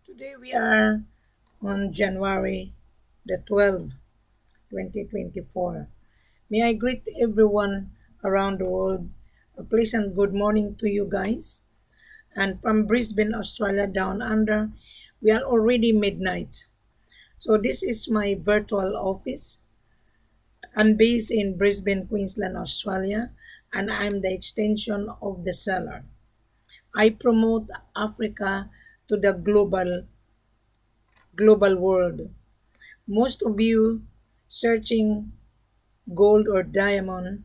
Today we are on January the 12th, 2024. May I greet everyone around the world. A pleasant good morning to you guys. And from Brisbane, Australia down under, we are already midnight. So this is my virtual office. I'm based in Brisbane, Queensland, Australia, and I'm the extension of the seller. I promote Africa to the global world. Most of you searching gold or diamond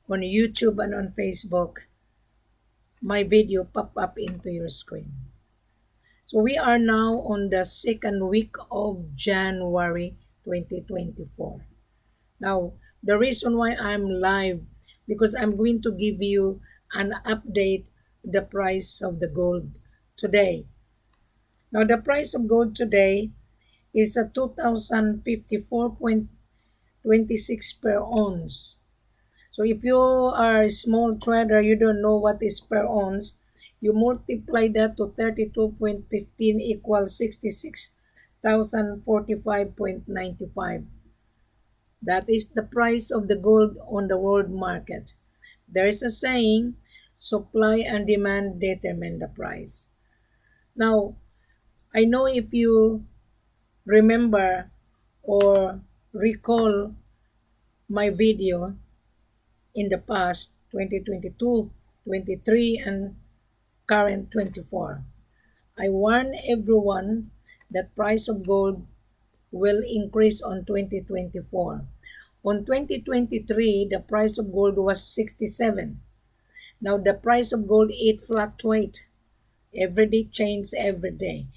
on YouTube and on Facebook, my video pop up into your screen. So we are now on the second week of January 2024. Now, the reason why I'm live because I'm going to give you an update the price of the gold today. Now, the price of gold today is a 2054.26 per ounce. So if you are a small trader, you don't know what is per ounce, you multiply that to 32.15 equals 66,045.95. That is the price of the gold on the world market. There is a saying, supply and demand determine the price. Now, I know if you remember or recall my video in the past 2022, 23, and current 24. I warn everyone that price of gold will increase on 2024. On 2023, the price of gold was 67. Now the price of gold it fluctuate. Every day change every day.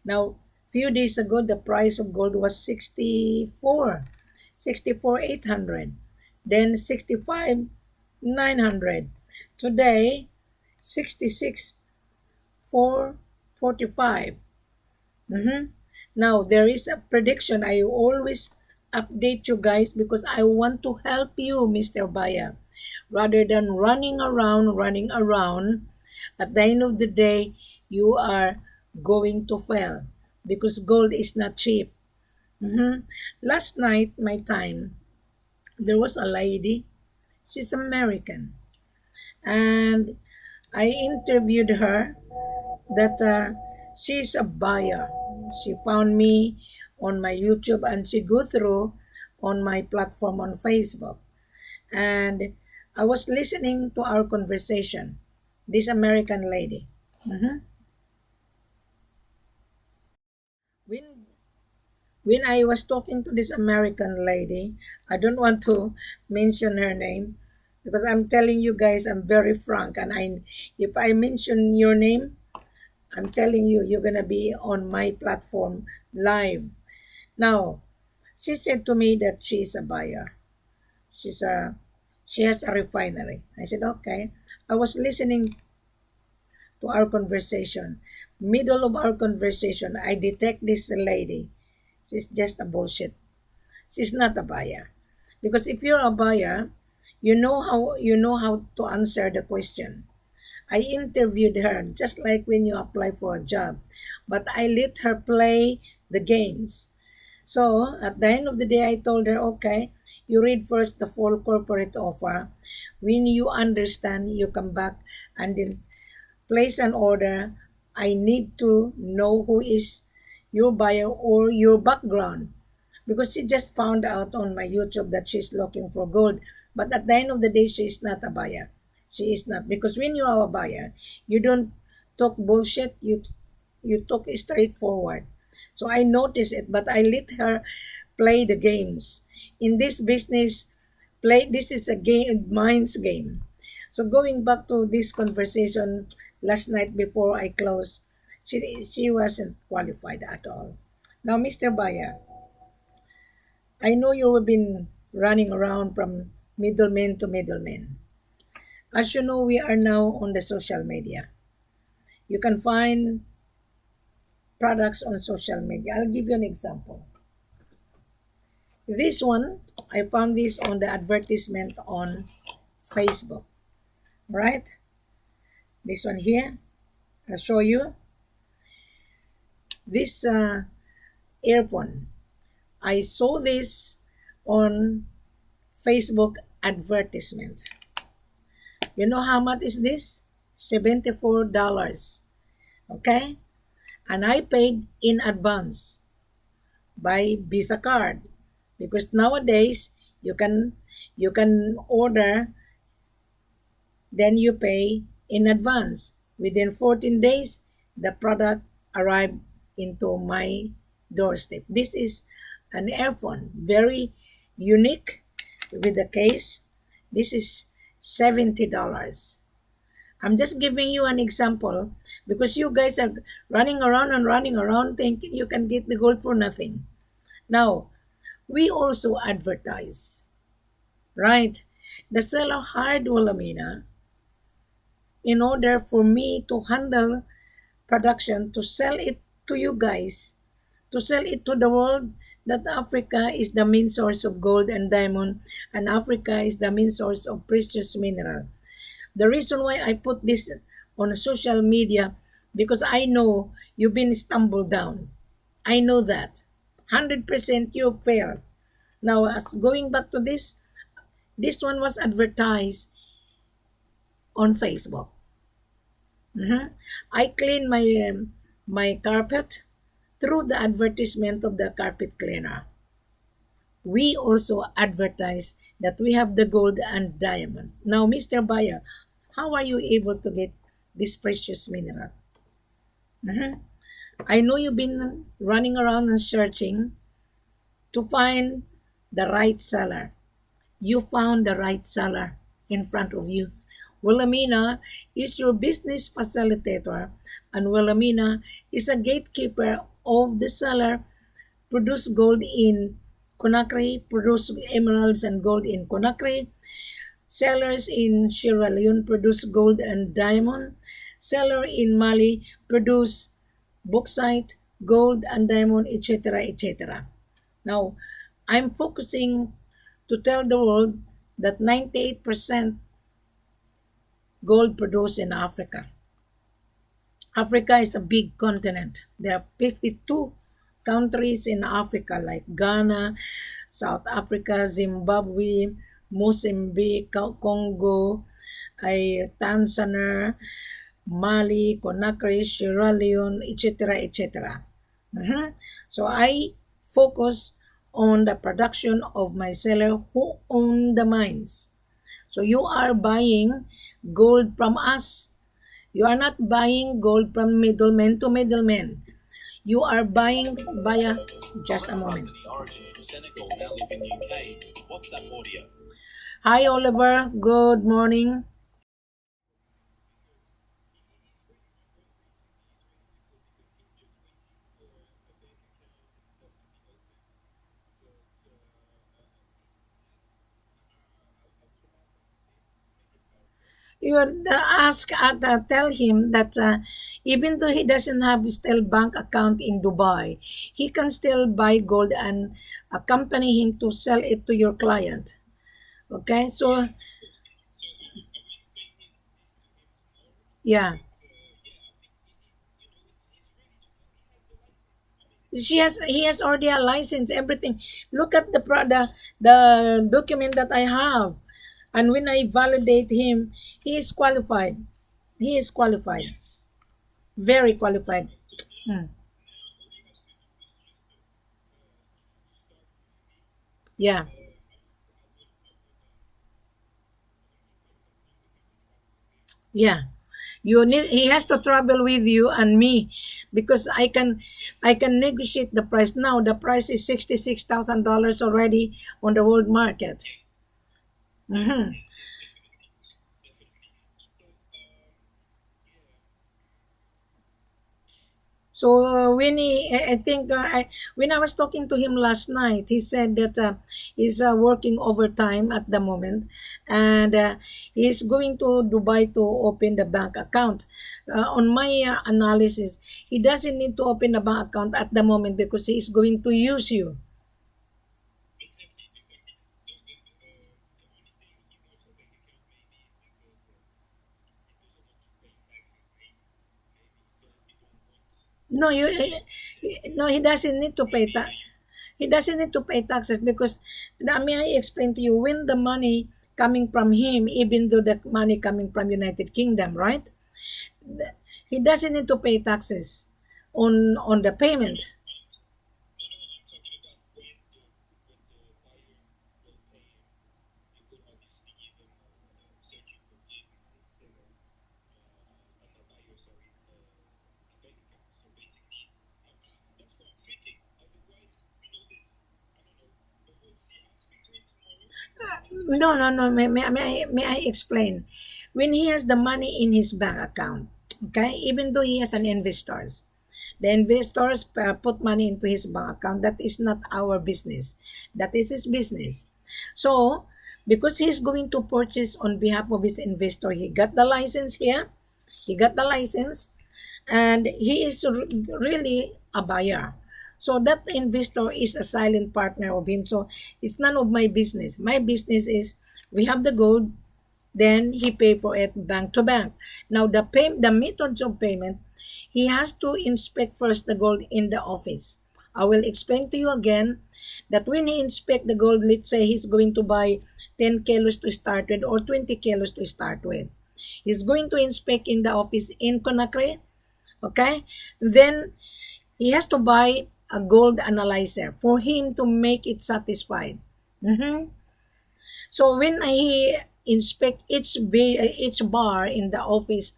Now few days ago the price of gold was 64,800. Then 65,900. Today 66,445. Now there is a prediction. I always update you guys because I want to help you, Mr. Buyer. Rather than running around, at the end of the day, you are going to fail because gold is not cheap. Last night, my time, there was a lady. She's American. And I interviewed her that she's a buyer. She found me on my YouTube and she go through on my platform on Facebook. And I was listening to our conversation. This American lady. When when I was talking to this American lady, I don't want to mention her name because I'm telling you guys I'm very frank and if I mention your name, I'm telling you you're gonna be on my platform live. Now, she said to me that she's a buyer. She's a she has a refinery. I said, okay. I was listening to our conversation. Middle of our conversation, I detect this lady. She's just a bullshit. She's not a buyer. Because if you're a buyer, you know how to answer the question. I interviewed her just like when you apply for a job, but I let her play the games. So at the end of the day, I told her, okay, you read first the full corporate offer. When you understand, you come back and then place an order. I need to know who is your buyer or your background because she just found out on my YouTube that she's looking for gold. But at the end of the day, she's not a buyer. She is not because when you are a buyer, you don't talk bullshit. You talk straightforward. So I noticed it, but I let her play the games. In this business, play this is a game, mind's game. So going back to this conversation last night before I closed, she wasn't qualified at all. Now, Mr. Buyer, I know you have been running around from middleman to middleman. As you know, we are now on the social media. You can find products on social media. I'll give you an example. This one, I found this on the advertisement on Facebook, right? This one here, I'll show you. this earphone. I saw this on Facebook advertisement. You know how much is this? $74. Okay? And I paid in advance by Visa card because nowadays you can order, then you pay in advance. Within 14 days, the product arrived into my doorstep. This is an earphone, very unique with the case. This is $70. I'm just giving you an example because you guys are running around and running around thinking you can get the gold for nothing. Now, we also advertise, right? The seller hired Wilhelmina in order for me to handle production, to sell it to you guys, to sell it to the world that Africa is the main source of gold and diamond, and Africa is the main source of precious mineral. The reason why I put this on social media because I know you've been stumbled down. I know that. 100% you failed. Now, as going back to this one was advertised on Facebook. Mhm. I clean my carpet through the advertisement of the carpet cleaner. We also advertise that we have the gold and diamond. Now, Mr. Buyer, how are you able to get this precious mineral? Mhm. I know you've been running around and searching to find the right seller. You found the right seller in front of you. Wilhelmina is your business facilitator, and Wilhelmina is a gatekeeper of the seller. Produce gold in Conakry, produce emeralds and gold in Conakry. Sellers in Sierra Leone produce gold and diamond. Seller in Mali produce bauxite, gold and diamond, etc., etc. Now, I'm focusing to tell the world that 98% gold produced in Africa. Africa is a big continent. There are 52 countries in Africa like Ghana, South Africa, Zimbabwe, Mozambique, Congo, Tanzania, Mali, Conakry, Sierra Leone, etc., etc. So I focus on the production of my seller who own the mines. So you are buying gold from us. You are not buying gold from middlemen to middlemen. You are buying via just a moment. Hi Oliver, good morning. You would tell him that even though he doesn't have still bank account in Dubai, he can still buy gold and accompany him to sell it to your client. Okay, so yeah, he has already a license, everything. Look at the document that I have, and when I validate him, he is qualified. He is qualified, very qualified. Hmm. Yeah. Yeah. You need he has to travel with you and me because I can negotiate the price. Now the price is $66,000 already on the world market. Mhm. So I think when I was talking to him last night, he said that he's working overtime at the moment, and he's going to Dubai to open the bank account. On my analysis, he doesn't need to open a bank account at the moment because he is going to use you. No, no, he doesn't need to pay tax. He doesn't need to pay taxes because, may I explain to you, when the money coming from him, even though the money coming from United Kingdom, right? th- He doesn't need to pay taxes on the payment. No, no, no. May I explain? When he has the money in his bank account, okay, even though he has an investors, the investors put money into his bank account. That is not our business. That is his business. So, because he's going to purchase on behalf of his investor, he got the license here. He got the license, and he is really a buyer. So that investor is a silent partner of him. So it's none of my business. My business is we have the gold, then he pay for it bank to bank. Now the methods of payment, he has to inspect first the gold in the office. I will explain to you again that when he inspect the gold, let's say he's going to buy 10 kilos to start with or 20 kilos to start with. He's going to inspect in the office in Conakry, okay? Then he has to buy a gold analyzer for him to make it satisfied. Mhm. So when he inspect each bar in the office,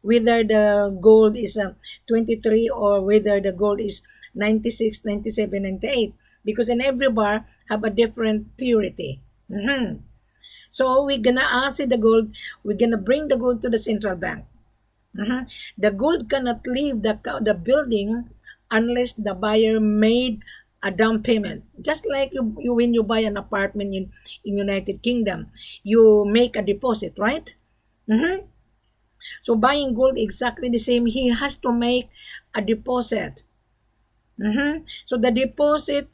whether the gold is 23 or whether the gold is 96, 97, 98, because in every bar have a different purity. Mhm. So we're gonna acid the gold. We're gonna bring the gold to the central bank. Mhm. The gold cannot leave the building unless the buyer made a down payment. Just like you when you buy an apartment in United Kingdom, you make a deposit, right? Mhm. So buying gold exactly the same. He has to make a deposit. Mhm. So the deposit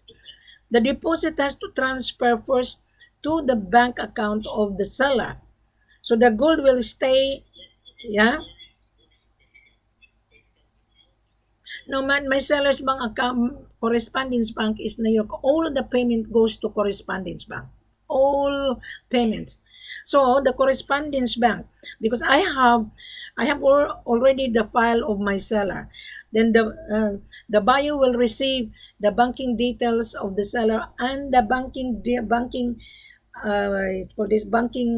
has to transfer first to the bank account of the seller. So the gold will stay. Yeah. No, my seller's bank account, correspondence bank is New York. All the payment goes to correspondence bank. All payments. So the correspondence bank, because already the file of my seller. Then the buyer will receive the banking details of the seller and the banking for this banking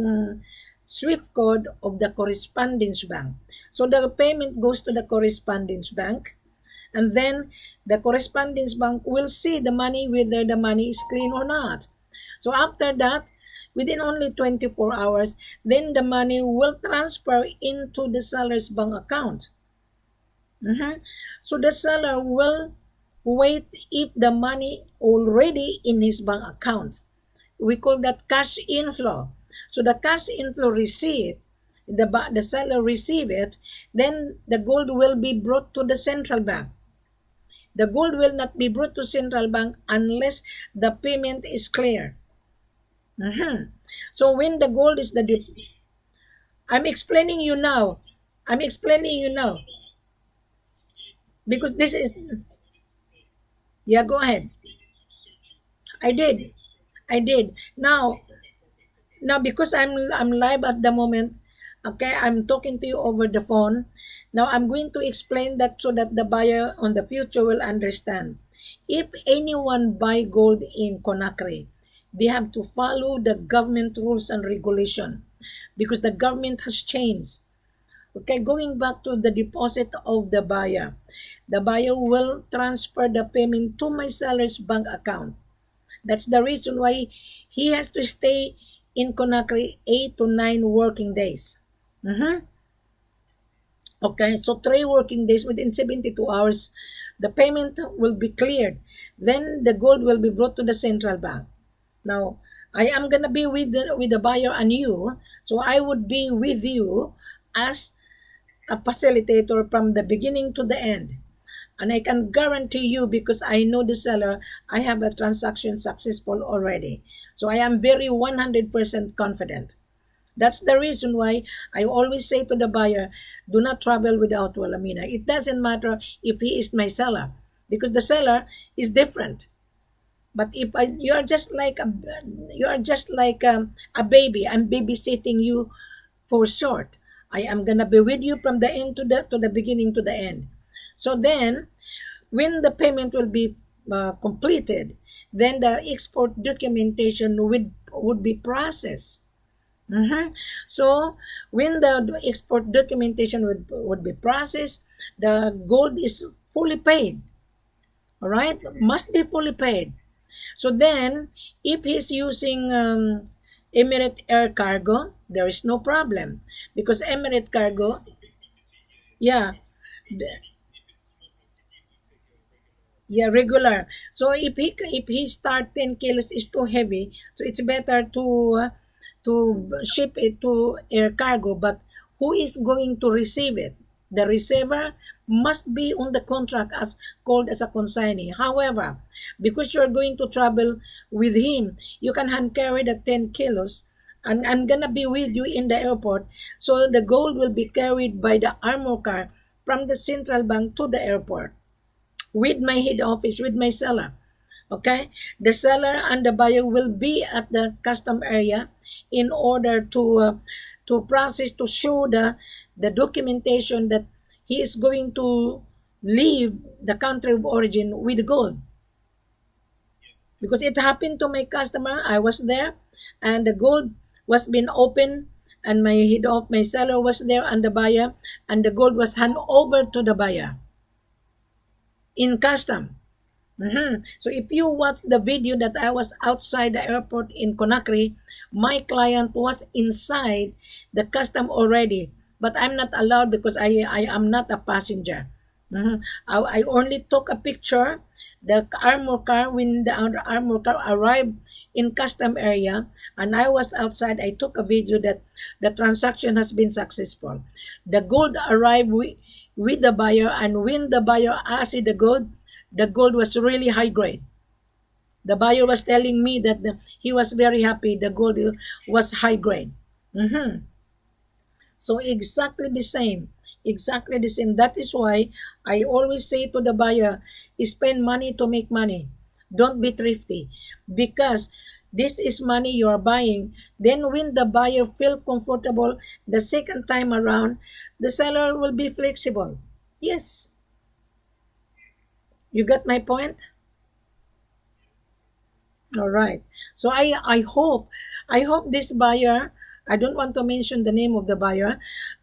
SWIFT code of the correspondence bank. So the payment goes to the correspondence bank, and then the correspondence bank will see the money whether the money is clean or not. So after that, within only 24 hours, then the money will transfer into the seller's bank account. Mhm. So the seller will wait if the money already in his bank account. We call that cash inflow. So the cash inflow receipt, the seller receive it, then the gold will be brought to the central bank. The gold will not be brought to central bank unless the payment is clear. Mhm. So when the gold is I'm explaining you now. I'm explaining you now because this is, yeah, go ahead. I did. I did. Now because I'm live at the moment, okay, I'm talking to you over the phone. Now I'm going to explain that so that the buyer on the future will understand. If anyone buy gold in Conakry, they have to follow the government rules and regulation because the government has changed. Okay, going back to the deposit of the buyer. The buyer will transfer the payment to my seller's bank account. That's the reason why he has to stay in Conakry 8 to 9 working days. Mhm. Okay, so 3 working days within 72 hours, the payment will be cleared. Then the gold will be brought to the central bank. Now, I am gonna be with the buyer and you, so I would be with you as a facilitator from the beginning to the end. And I can guarantee you because I know the seller, I have a transaction successful already. So I am very 100% confident That's the reason why I always say to the buyer, do not travel without Wilhelmina. It doesn't matter if he is my seller, because the seller is different. But if you are just like a baby, I'm babysitting you for short. I am gonna be with you from the end to the beginning to the end. So then, when the payment will be completed, then the export documentation would be processed. Mhm. So when the export documentation would be processed, the gold is fully paid. All right, must be fully paid. So then, if he's using Emirate Air Cargo, there is no problem because Emirate Cargo, yeah, yeah, regular. So if he start 10 kilos is too heavy, so it's better to ship it to air cargo. But who is going to receive it? The receiver must be on the contract as called as a consignee. However, because you're going to travel with him, you can hand carry the 10 kilos. And I'm gonna be with you in the airport. So the gold will be carried by the armor car from the central bank to the airport with my head office, with my seller. Okay? The seller and the buyer will be at the custom area in order to process, to show the documentation that he is going to leave the country of origin with gold. Because it happened to my customer, I was there, and the gold was being opened, and my seller was there and the buyer, and the gold was handed over to the buyer in custom. So if you watch the video that I was outside the airport in Conakry, my client was inside the custom already, but I'm not allowed because I am not a passenger. I only took a picture. The armor car, when the armor car arrived in custom area, and I was outside, I took a video that the transaction has been successful. The gold arrived with the buyer, and when the buyer asked the gold was really high grade. The buyer was telling me that he was very happy the gold was high grade. Mhm. So exactly the same. Exactly the same. That is why I always say to the buyer, spend money to make money. Don't be thrifty. Because this is money you are buying. Then when the buyer feel comfortable the second time around, the seller will be flexible. Yes. You got my point? All right. So I hope this buyer, I don't want to mention the name of the buyer.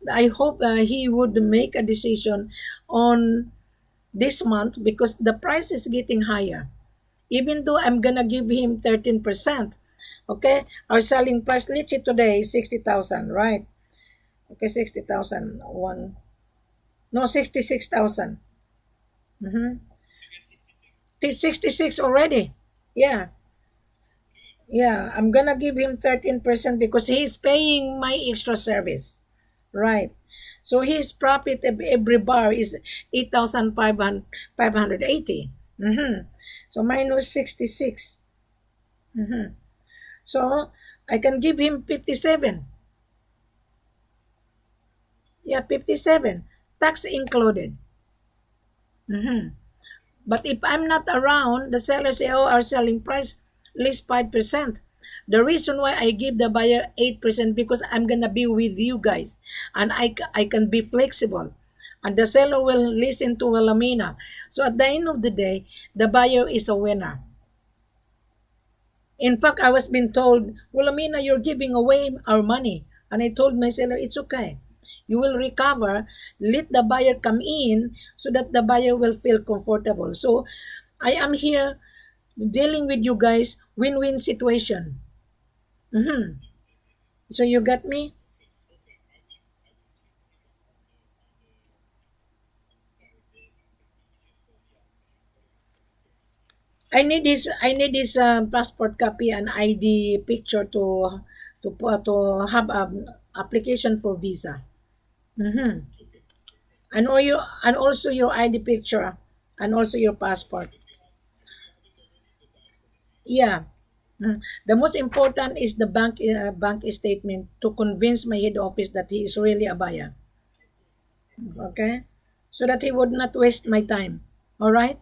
I hope he would make a decision on this month because the price is getting higher. Even though I'm gonna give him 13%. Okay? Our selling price, let's say today is 60,000, right? Okay, 60,000. One. No, 66,000. Mm-hmm. 66 already. Yeah. Yeah, I'm gonna give him 13% because he's paying my extra service. Right. So his profit every bar is 8,580. Mm-hmm. So minus 66. Mm-hmm. So I can give him 57. Yeah, 57. Tax included. Mm-hmm. But if I'm not around, the seller say, oh, our selling price list 5%. The reason why I give the buyer 8% because I'm gonna be with you guys, and I can be flexible, and the seller will listen to Wilhelmina. So at the end of the day, the buyer is a winner. In fact, I was being told, Wilhelmina, you're giving away our money, and I told my seller, it's okay. You will recover. Let the buyer come in so that the buyer will feel comfortable. So I am here dealing with you guys win-win situation. Mhm. So you got me? I need his passport copy and ID picture to have application for visa. Mm-hmm. And also your ID picture and also your passport. Yeah. The most important is the bank statement to convince my head office that he is really a buyer. Okay, so that he would not waste my time. All right.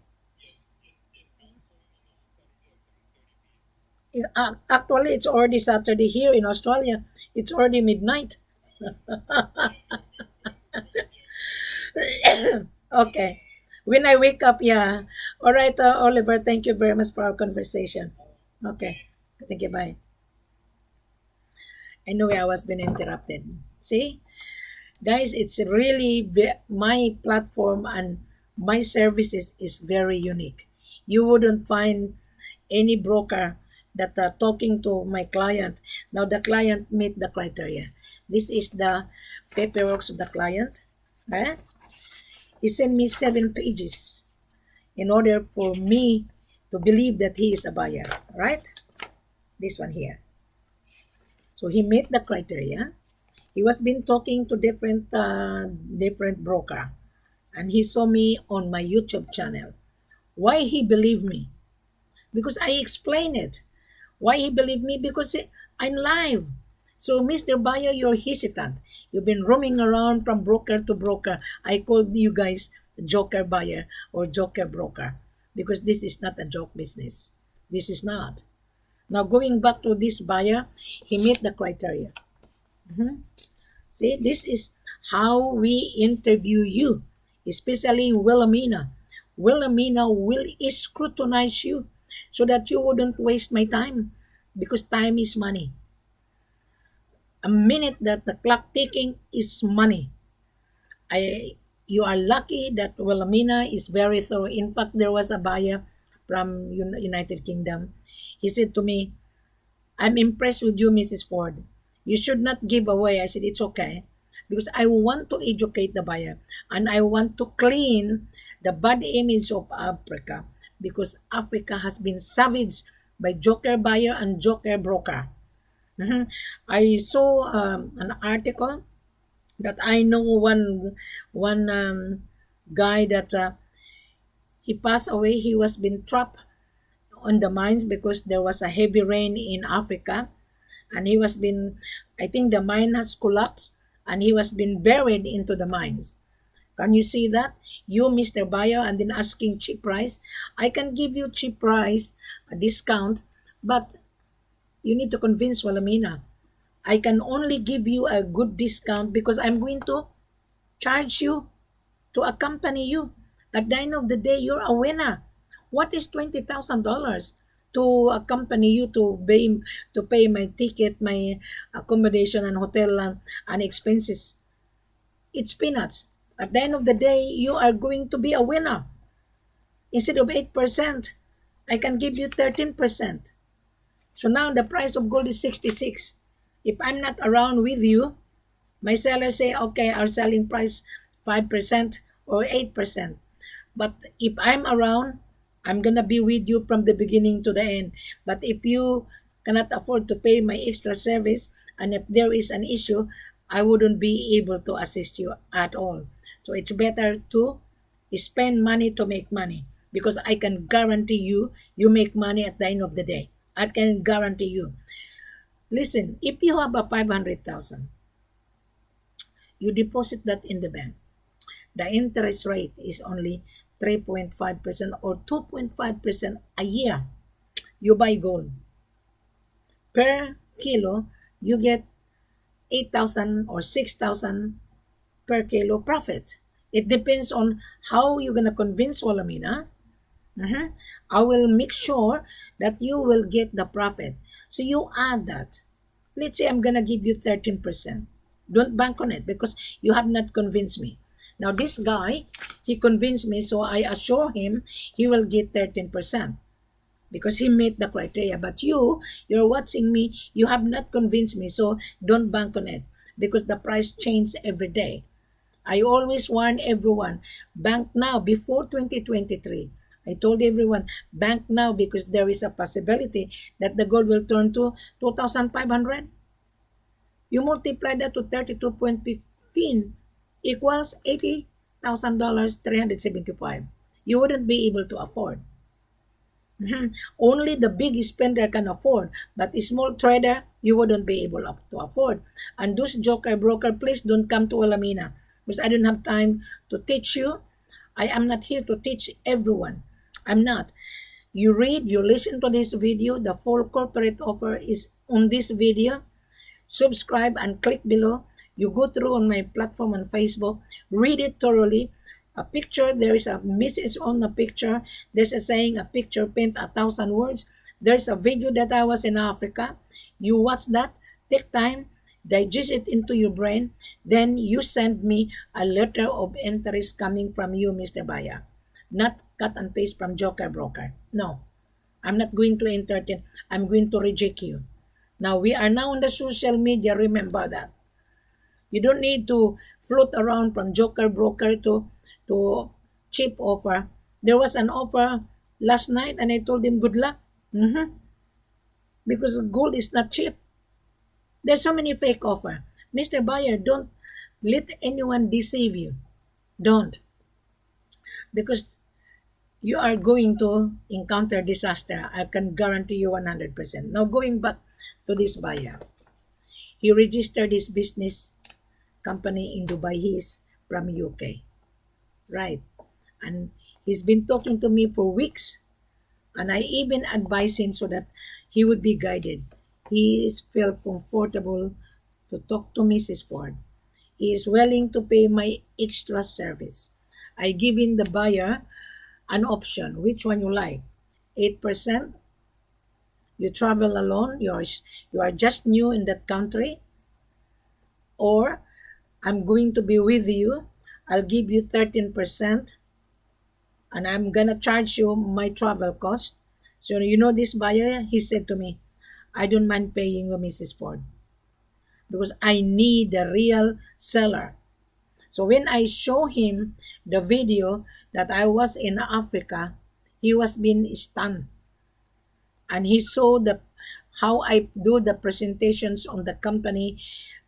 Actually, it's already Saturday here in Australia. It's already midnight. Okay. When I wake up, yeah. All right, Oliver, thank you very much for our conversation. Okay. Thank you. Bye. I know I was being interrupted. See? Guys, it's really my platform and my services is very unique. You wouldn't find any broker that talking to my client. Now the client meet the criteria. This is the paperwork of the client. Right? He sent me 7 pages in order for me to believe that he is a buyer. Right? This one here. So he met the criteria. He was been talking to different broker, and he saw me on my YouTube channel. Why he believed me? Because I explained it. Why he believed me? Because I'm live. So, Mr. Buyer, you're hesitant. You've been roaming around from broker to broker. I called you guys joker buyer or joker broker because this is not a joke business. This is not. Now, going back to this buyer, he met the criteria. See, this is how we interview you, especially in Wilhelmina. Wilhelmina will scrutinize you so that you wouldn't waste my time because time is money. A minute that the clock ticking is money. You are lucky that Wilhelmina is very thorough. In fact, there was a buyer from United Kingdom. He said to me, I'm impressed with you, Mrs. Ford. You should not give away. I said, it's okay. Because I want to educate the buyer and I want to clean the bad image of Africa because Africa has been savaged by joker buyer and joker broker. Mhm. I saw an article that I know one guy that he passed away. He was been trapped on the mines because there was a heavy rain in Africa and he was been I think the mine has collapsed and he was been buried into the mines. Can you see that? You, Mr. Buyer, and then asking cheap price. I can give you cheap price, a discount, but you need to convince Wilhelmina. I can only give you a good discount because I'm going to charge you to accompany you. At the end of the day, you're a winner. What is $20,000 to accompany you to pay my ticket, my accommodation and hotel and expenses? It's peanuts. At the end of the day, you are going to be a winner. Instead of 8%, I can give you 13%. So now the price of gold is 66. If I'm not around with you, my sellers say, okay, our selling price 5% or 8%. But if I'm around, I'm gonna be with you from the beginning to the end. But if you cannot afford to pay my extra service, and if there is an issue, I wouldn't be able to assist you at all. So it's better to spend money to make money because I can guarantee you make money at the end of the day. I can guarantee you. Listen, if you have a 500,000, you deposit that in the bank. The interest rate is only 3.5% or 2.5% a year. You buy gold. Per kilo, you get 8,000 or 6,000 per kilo profit. It depends on how you're going to convince Wilhelmina. I will make sure that you will get the profit. So you add that. Let's say I'm going to give you 13%. Don't bank on it because you have not convinced me. Now this guy, he convinced me, so I assure him he will get 13% because he met the criteria. But you're watching me, you have not convinced me, so don't bank on it because the price changes every day. I always warn everyone, bank now before 2023. I told everyone, bank now because there is a possibility that the gold will turn to 2,500. You multiply that to 32.15 equals $80,000, 375. You wouldn't be able to afford. Mhm. Only the big spender can afford, but a small trader, you wouldn't be able to afford. And those joker broker, please don't come to Wilhelmina because I don't have time to teach you. I am not here to teach everyone. I'm not. You read, you listen to this video. The full corporate offer is on this video. Subscribe and click below. You go through on my platform on Facebook, read it thoroughly. A picture, there is a message on the picture. There's a saying, a picture paint 1,000 words. There's a video that I was in Africa. You watch that, take time, digest it into your brain. Then you send me a letter of interest coming from you, Mr. Buyer. Not cut and paste from Joker Broker. No, I'm not going to entertain. I'm going to reject you. Now we are now on the social media. Remember that. You don't need to float around from joker broker to cheap offer. There was an offer last night, and I told him good luck. Because gold is not cheap. There's so many fake offer. Mr. Buyer, don't let anyone deceive you. Don't, because you are going to encounter disaster. I can guarantee you 100%. Now going back to this buyer. He registered his business company in Dubai. He is from UK. Right. And he's been talking to me for weeks. And I even advised him so that he would be guided. He is felt comfortable to talk to Mrs. Ford. He is willing to pay my extra service. I give in the buyer an option. Which one you like? 8%? You travel alone? You are just new in that country? Or I'm going to be with you. I'll give you 13% and I'm gonna charge you my travel cost. So you know this buyer, he said to me, I don't mind paying you, Mrs. Ford, because I need the real seller. So when I show him the video that I was in Africa, he was being stunned. And he saw the how I do the presentations on the company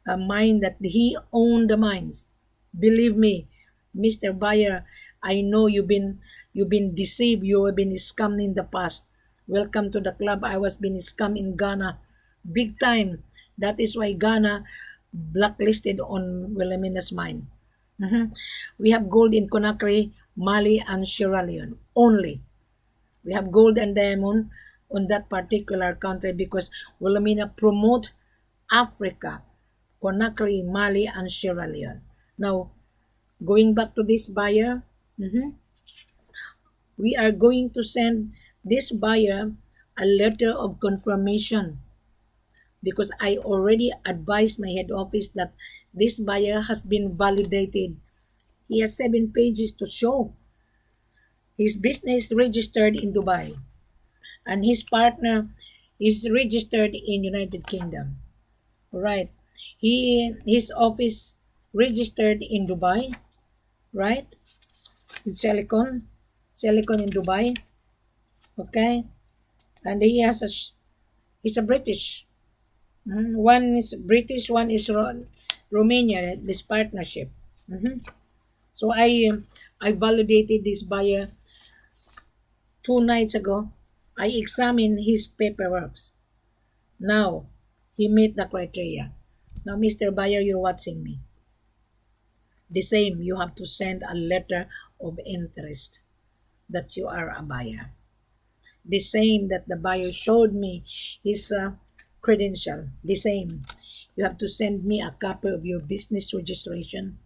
mine that he owned the mines. Believe me, Mr. Buyer, I know you've been deceived, you have been scammed in the past. Welcome to the club. I was being scammed in Ghana, big time. That is why Ghana blacklisted on Wilhelmina's mine. We have gold in Conakry, Mali, and Sierra Leone only. We have gold and diamond on that particular country because Wilhelmina promote Africa, Conakry, Mali, and Sierra Leone. Now, going back to this buyer, we are going to send this buyer a letter of confirmation because I already advised my head office that this buyer has been validated. He has 7 pages to show. His business registered in Dubai and his partner is registered in United Kingdom. Right. His office registered in Dubai, right? In Silicon in Dubai. Okay. And he's a British. One is British, one is Romania. This partnership. So I validated this buyer 2 nights ago. I examined his paperwork. Now he met the criteria. Now, Mr. Buyer, you're watching me. The same, you have to send a letter of interest that you are a buyer. The same that the buyer showed me his credential. The same. You have to send me a copy of your business registration,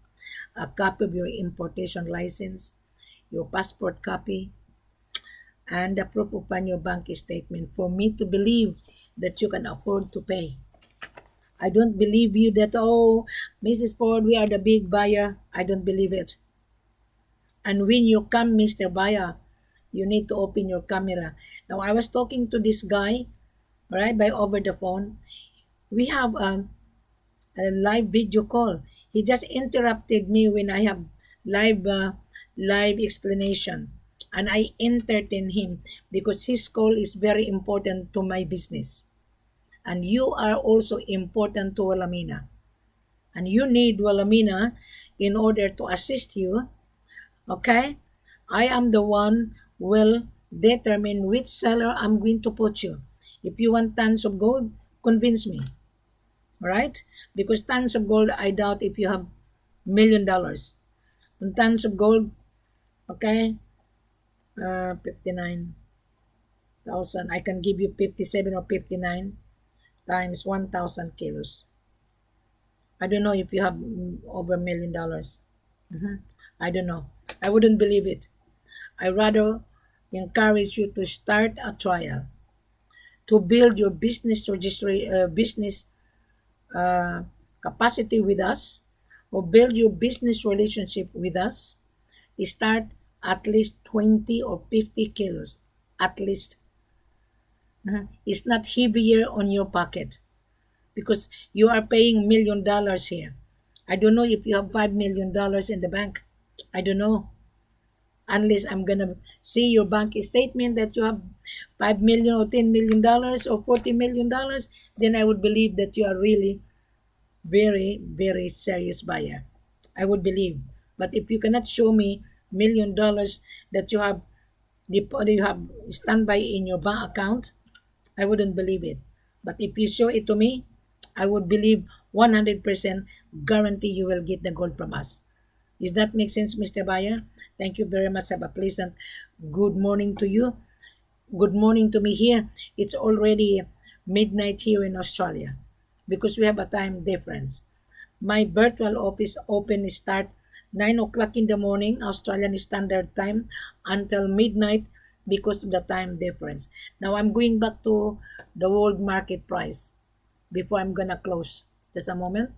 a copy of your importation license, your passport copy, and the proof upon your bank statement for me to believe that you can afford to pay. I don't believe you that, oh, Mrs. Ford, we are the big buyer. I don't believe it. And when you come, Mr. Buyer, you need to open your camera. Now, I was talking to this guy, right, by over the phone. We have a live video call. He just interrupted me when I have live explanation. And I entertain him because his call is very important to my business. And you are also important to Wilhelmina. And you need Wilhelmina in order to assist you. Okay? I am the one will determine which seller I'm going to put you. If you want tons of gold, convince me, all right? Because tons of gold, I doubt if you have $1 million. On tons of gold, okay, 59,000. I can give you 57 or 59 times 1,000 kilos. I don't know if you have over $1 million. I don't know. I wouldn't believe it. I rather encourage you to start a trial, to build your business uh, capacity with us, or build your business relationship with us. Start at least 20 or 50 kilos, at least. It's not heavier on your pocket because you are paying $1 million here. I don't know if you have $5 million in the bank. I don't know. Unless I'm gonna see your bank statement that you have 5 million or $10 million or $40 million, then I would believe that you are really very, very serious buyer. I would believe. But if you cannot show me $1 million that you have standby in your bank account, I wouldn't believe it. But if you show it to me, I would believe 100% guarantee you will get the gold from us. Does that make sense, Mr. Buyer? Thank you very much. Have a pleasant good morning to you. Good morning to me here. It's already midnight here in Australia because we have a time difference. My virtual office start 9 o'clock in the morning, Australian Standard Time, until midnight because of the time difference. Now I'm going back to the world market price before I'm gonna close. Just a moment.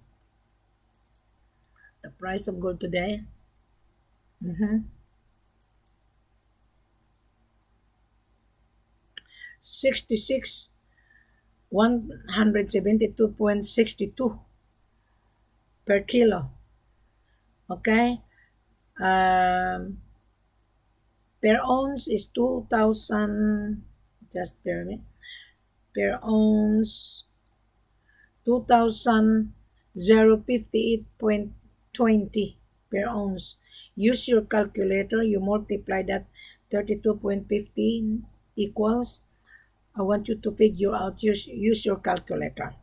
The price of gold today. 66 172.62 per kilo. Okay. Um, per ounce is 2,000. Just bear me. Per ounce 2,058.20 per ounce. Use your calculator. You multiply that 32.15 equals. I want you to figure out. Use your calculator.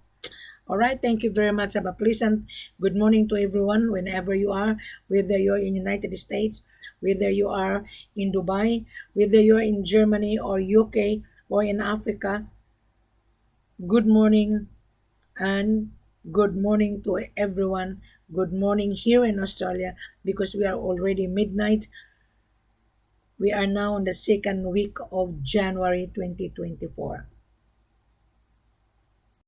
All right, thank you very much. Have a pleasant good morning to everyone whenever you are, whether you're in United States, whether you are in Dubai, whether you're in Germany or UK or in Africa. Good morning and good morning to everyone. Good morning here in Australia because we are already midnight. We are now in the second week of January 2024.